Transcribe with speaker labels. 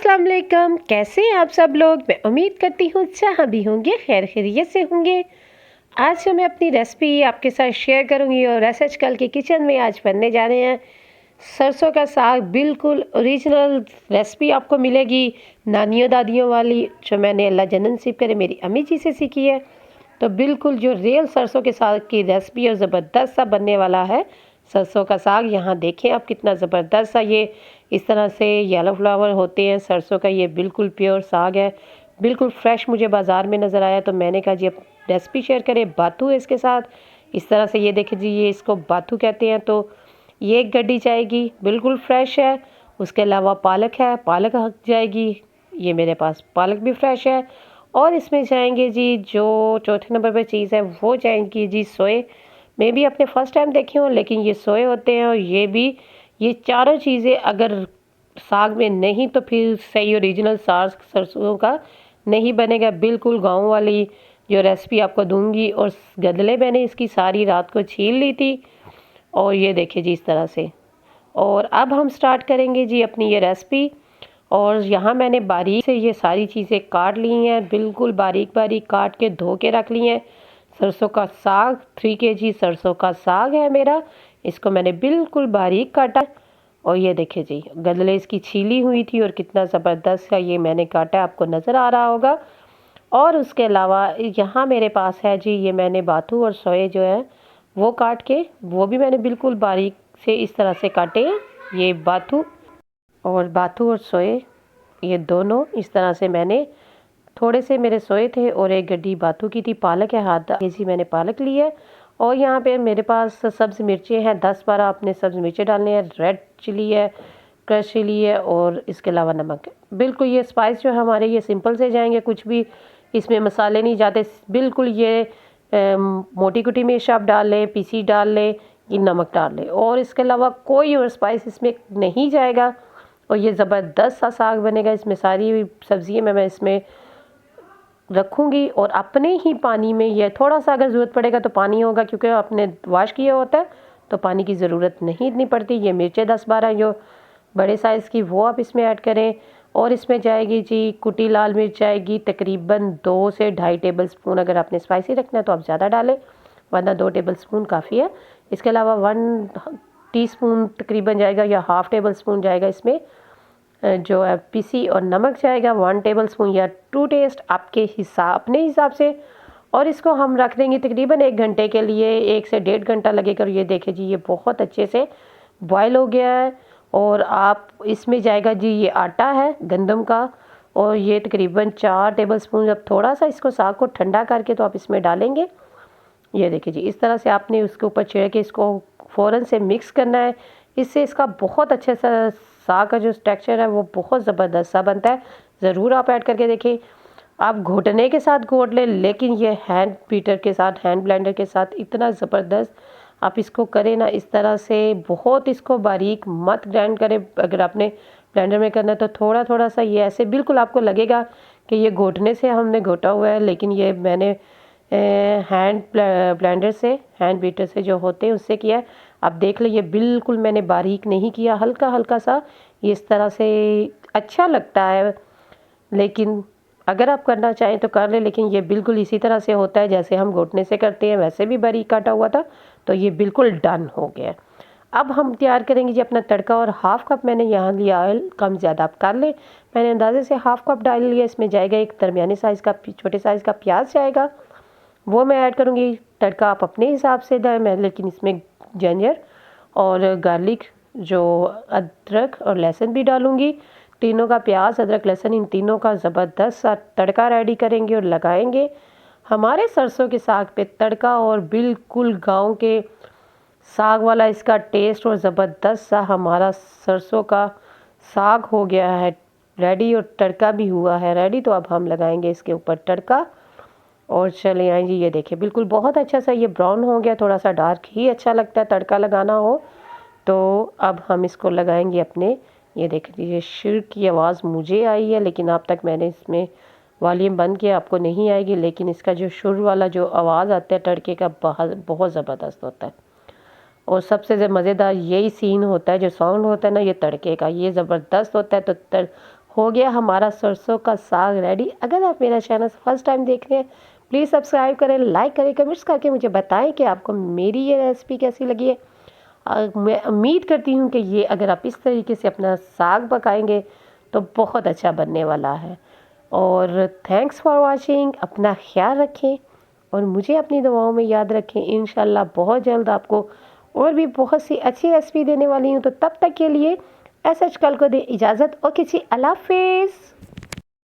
Speaker 1: अस्सलाम वालेकुम। कैसे हैं आप सब लोग? मैं उम्मीद करती हूँ जहाँ भी होंगे खैर खैरियत से होंगे। आज जो मैं अपनी रेसिपी आपके साथ शेयर करूँगी और ShKal के किचन में आज बनने जा रहे हैं सरसों का साग। बिल्कुल ओरिजिनल रेसिपी आपको मिलेगी, नानियों दादियों वाली, जो मैंने अल्लाह जन्नत नसीब करे मेरी अम्मी जी से सीखी है। तो बिल्कुल जो रियल सरसों के साग की रेसिपी और ज़बरदस्त सा बनने वाला है सरसों का साग। यहाँ देखें आप कितना ज़बरदस्त सा ये इस तरह से येलो फ्लावर होते हैं सरसों का। ये बिल्कुल प्योर साग है, बिल्कुल फ्रेश मुझे बाज़ार में नज़र आया तो मैंने कहा जी अब रेसिपी शेयर करें। बाथू है इसके साथ, इस तरह से ये देखिए जी, ये इसको बाथू कहते हैं। तो ये एक गड्डी जाएगी, बिल्कुल फ्रेश है। उसके अलावा पालक है, पालक जाएगी, ये मेरे पास पालक भी फ्रेश है। और इसमें जाएंगे जी जो चौथे नंबर पर चीज़ है वो जाएंगी जी सोए। मैं भी अपने फर्स्ट टाइम देखी हूँ लेकिन ये सोए होते हैं। और ये भी, ये चारों चीज़ें अगर साग में नहीं तो फिर सही ओरिजिनल साग सरसों का नहीं बनेगा। बिल्कुल गाँव वाली जो रेसिपी आपको दूंगी। और गदले मैंने इसकी सारी रात को छील ली थी और ये देखिए जी इस तरह से। और अब हम स्टार्ट करेंगे जी अपनी ये रेसिपी। और यहाँ मैंने बारीक से ये सारी चीज़ें काट ली हैं, बिल्कुल बारीक बारीक काट के धो के रख ली हैं। सरसों का साग 3 kg सरसों का साग है मेरा, इसको मैंने बिल्कुल बारीक काटा। और ये देखिए जी गदले इसकी छीली हुई थी और कितना ज़बरदस्त का ये मैंने काटा, आपको नज़र आ रहा होगा। और उसके अलावा यहाँ मेरे पास है जी, ये मैंने बाथू और सोए जो है वो काट के, वो भी मैंने बिल्कुल बारीक से इस तरह से काटे हैं। ये बाथू और सोए ये दोनों इस तरह से मैंने, थोड़े से मेरे सोए थे और एक गड्डी बाथू की थी। पालक है, आधा केजी मैंने पालक ली है। और यहाँ पे मेरे पास सब्ज़ मिर्चें हैं 10-12 अपने सब्ज़ मिर्चें डालने हैं। रेड चिली है, क्रश चिली है और इसके अलावा नमक है। बिल्कुल ये स्पाइस जो है हमारे ये सिंपल से जाएंगे, कुछ भी इसमें मसाले नहीं जाते। बिल्कुल ये मोटी कुटी मिर्च आप डाल लें, पीसी डाल लें, ये नमक डाल लें और इसके अलावा कोई और स्पाइस इसमें नहीं जाएगा। और ये ज़बरदस्त सा साग बनेगा। इसमें सारी सब्ज़ियाँ मैं इसमें रखूँगी और अपने ही पानी में, ये थोड़ा सा अगर ज़रूरत पड़ेगा तो पानी होगा क्योंकि आपने वॉश किया होता है तो पानी की ज़रूरत नहीं इतनी पड़ती। ये मिर्चें 10-12 जो बड़े साइज़ की वो आप इसमें ऐड करें। और इसमें जाएगी जी कुटी लाल मिर्च जाएगी तकरीबन 2 से 2.5 टेबलस्पून। अगर आपने स्पाइसी रखना है तो आप ज़्यादा डालें, वरना 2 टेबलस्पून काफ़ी है। इसके अलावा 1 टीस्पून तकरीबन जाएगा या हाफ़ टेबलस्पून जाएगा इसमें जो है पीसी। और नमक जाएगा 1 टेबलस्पून या 2 टेस्ट आपके हिसाब, अपने हिसाब से। और इसको हम रख देंगे तकरीबन 1 घंटे के लिए, 1 से 1.5 घंटा लगेगा। और ये देखिए जी ये बहुत अच्छे से बॉयल हो गया है। और आप इसमें जाएगा जी ये आटा है गंदम का और ये तकरीबन 4 टेबलस्पून। जब थोड़ा सा इसको साग को ठंडा करके तो आप इसमें डालेंगे। ये देखिए जी इस तरह से आपने उसके ऊपर छिड़क के इसको फ़ौरन से मिक्स करना है। इससे इसका बहुत अच्छे सा साग का जो टेक्सचर है वो बहुत ज़बरदस्त सा बनता है। ज़रूर आप ऐड करके देखें। आप घोटने के साथ घोट लें लेकिन ये हैंड बीटर के साथ, हैंड ब्लेंडर के साथ इतना ज़बरदस्त आप इसको करें ना इस तरह से। बहुत इसको बारीक मत ग्राइंड करें। अगर आपने ब्लेंडर में करना है तो थोड़ा थोड़ा सा ये ऐसे, बिल्कुल आपको लगेगा कि ये घोटने से हमने घोटा हुआ है, लेकिन ये मैंने हैंड ब्लेंडर से, हैंड बीटर से जो होते हैं उससे किया है। आप देख लो ये बिल्कुल मैंने बारीक नहीं किया, हल्का हल्का सा ये इस तरह से अच्छा लगता है। लेकिन अगर आप करना चाहें तो कर लें, लेकिन ये बिल्कुल इसी तरह से होता है जैसे हम घोटने से करते हैं, वैसे भी बारीक काटा हुआ था। तो ये बिल्कुल डन हो गया। अब हम तैयार करेंगे जी अपना तड़का। और हाफ़ कप मैंने यहाँ लिया ऑयल, कम ज़्यादा आप कर लें। मैंने अंदाजे से हाफ़ कप डाल लिया। इसमें जाएगा एक दरमियानी साइज़ का, छोटे साइज़ का प्याज जाएगा, वो मैं ऐड करूँगी। तड़का आप अपने हिसाब से दें, मैं लेकिन इसमें जिंजर और गार्लिक, जो अदरक और लहसुन भी डालूँगी। तीनों का, प्याज अदरक लहसुन, इन तीनों का ज़बरदस्त सा तड़का रेडी करेंगे और लगाएंगे हमारे सरसों के साग पे तड़का। और बिल्कुल गांव के साग वाला इसका टेस्ट और ज़बरदस्त सा हमारा सरसों का साग हो गया है रेडी और तड़का भी हुआ है रेडी। तो अब हम लगाएंगे इसके ऊपर तड़का। और चले आए जी, ये देखिए बिल्कुल बहुत अच्छा सा ये ब्राउन हो गया। थोड़ा सा डार्क ही अच्छा लगता है तड़का लगाना हो तो। अब हम इसको लगाएंगे अपने, ये देख लीजिए शिर की आवाज़ मुझे आई है लेकिन अब तक मैंने इसमें वॉल्यूम बंद किया, आपको नहीं आएगी। लेकिन इसका जो शुर वाला जो आवाज़ आता है तड़के का बहुत ज़बरदस्त होता है। और सबसे मज़ेदार यही सीन होता है, जो साउंड होता है ना ये तड़के का, ये ज़बरदस्त होता है। तो हो गया हमारा सरसों का साग रेडी। अगर आप मेरा चैनल फर्स्ट टाइम देख रहे हैं प्लीज़ सब्सक्राइब करें, लाइक करें, कमेंट्स करके मुझे बताएं कि आपको मेरी ये रेसिपी कैसी लगी है। मैं उम्मीद करती हूँ कि ये अगर आप इस तरीके से अपना साग पकाएंगे तो बहुत अच्छा बनने वाला है। और थैंक्स फॉर वॉचिंग। अपना ख्याल रखें और मुझे अपनी दुआओं में याद रखें। इंशाल्लाह बहुत जल्द आपको और भी बहुत सी अच्छी रेसिपी देने वाली हूँ। तो तब तक के लिए ShKal को दे इजाज़त और किसी अल्लाह हाफिज़।